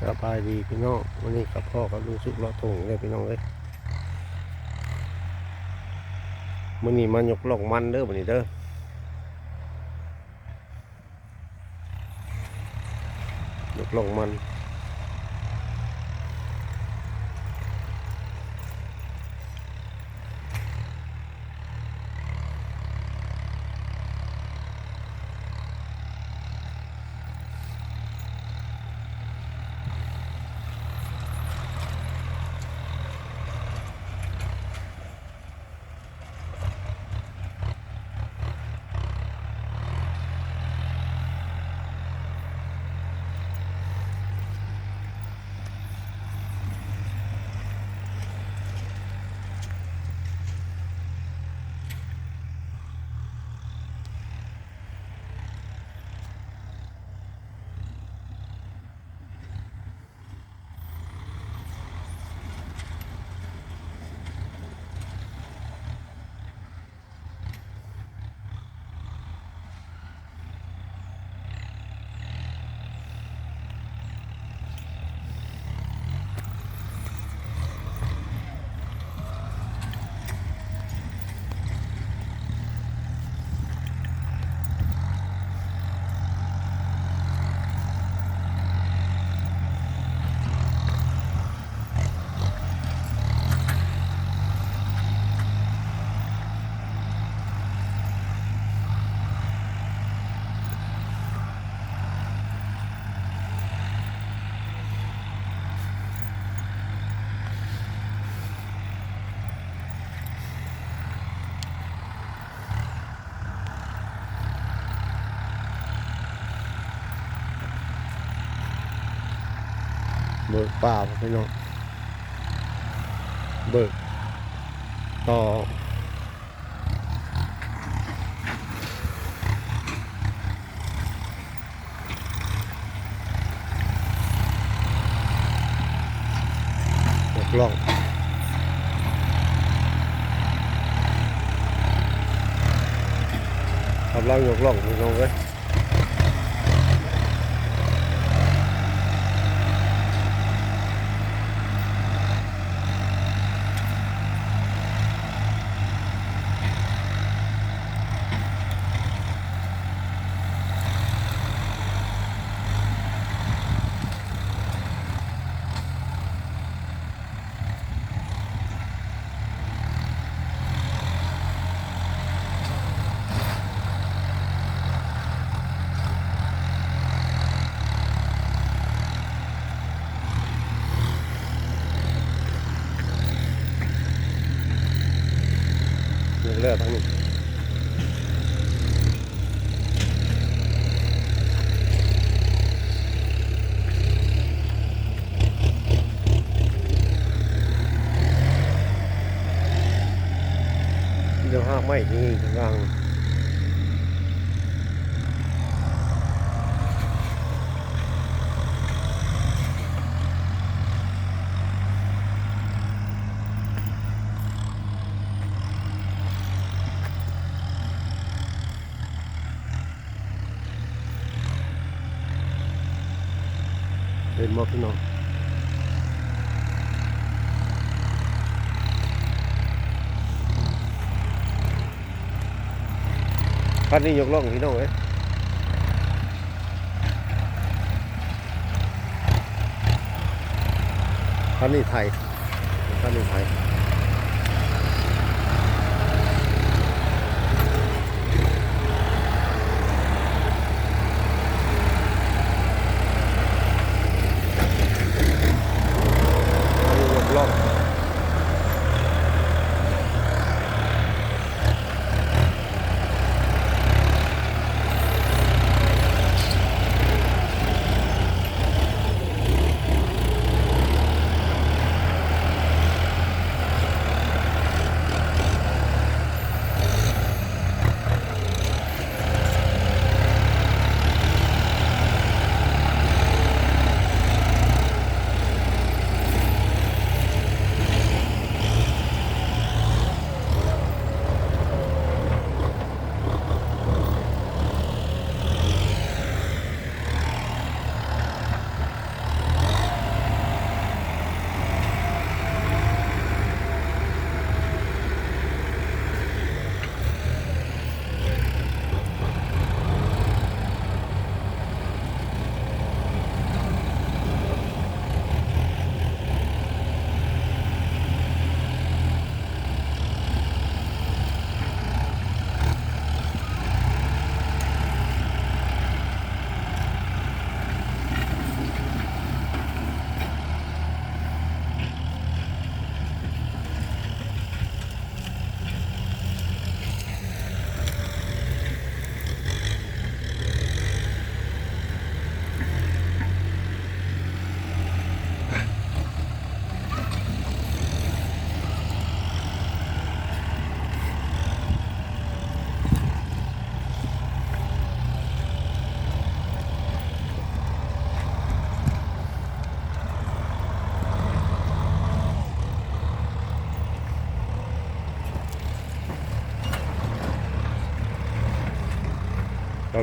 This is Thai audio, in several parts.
สบายดีพี่น้องวันนี้กับพ่อกับลุงสุกเลาะทงเลยพี่น้องเลยมื้อนี้มันยกล่องมันเด้อมื้อนี้เด้อยกล่องมันเบิกป่าพี่น้องเบิกต่อยกล่องกำลังยกล่องพี่น้องเลยยกเลือทั้งนี้เดี๋ยวห้างไม่ที่ข้างล่างเป็นบ่พี่น้องคันนี้ยกล่องพี่น้องเอ้ยคันนี้ไทยคันนี้ไทยคันนี้ยกล่อง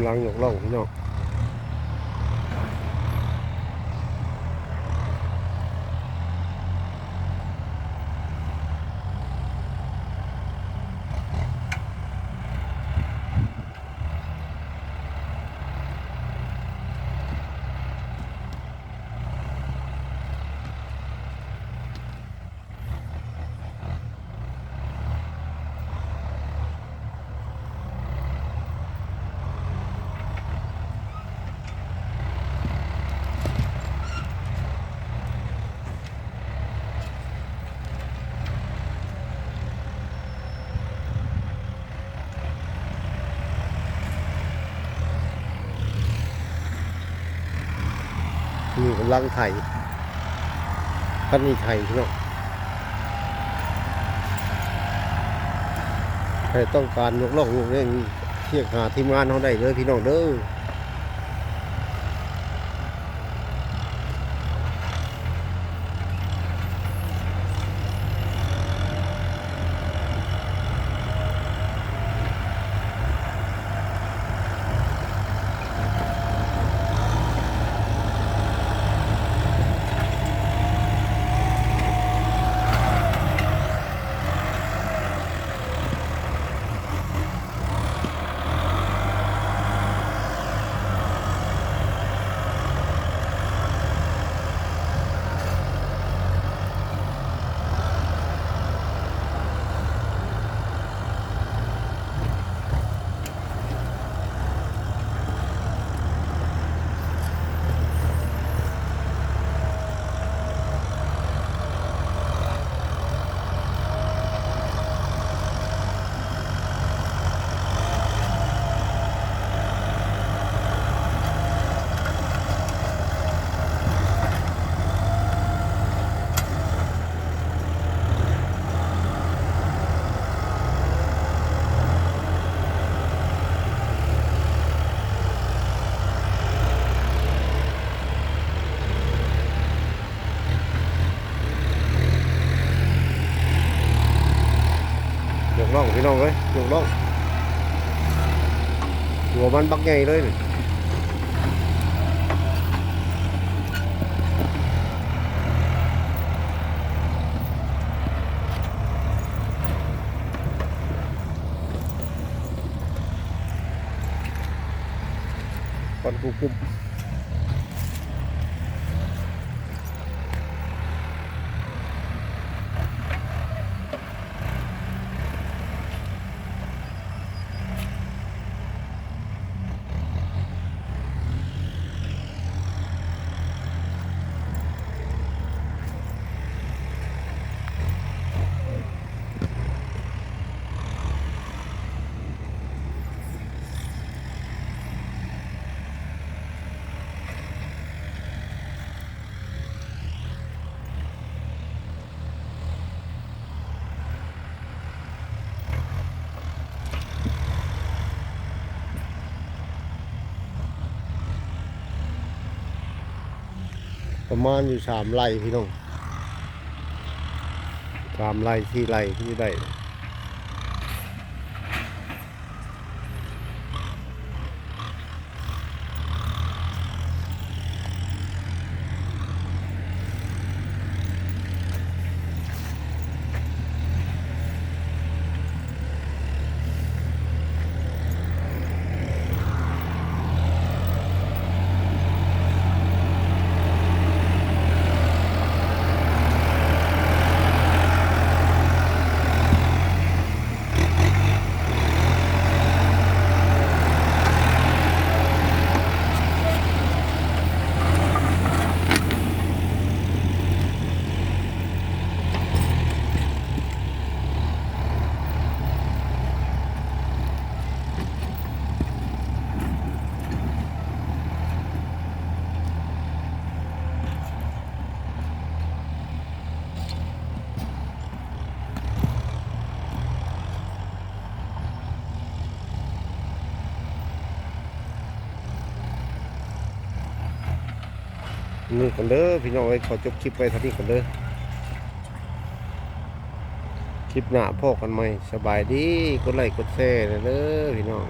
ำลังยกล่องพี่น้องนี่กำลังไถคันนี้ไถพี่น้องใครต้องการยกล่องยกเร่งเรียกหาทีมงานเขาได้เลยพี่น้องเด้อยกล่องพี่น้องเลยยกล่องหัวมันบักใหญ่เลยนี่ก่อนกุบประมาณอยู่3 ไร่พี่น้อง3 ไร่4 ไร่ที่ได้นี่กันเด้อพี่น้องขอจบคลิปไว้เท่านี้กันเด้อคลิปหน้าพบกันใหม่สบายดีกดไลค์กดแชร์เด้อพี่น้อง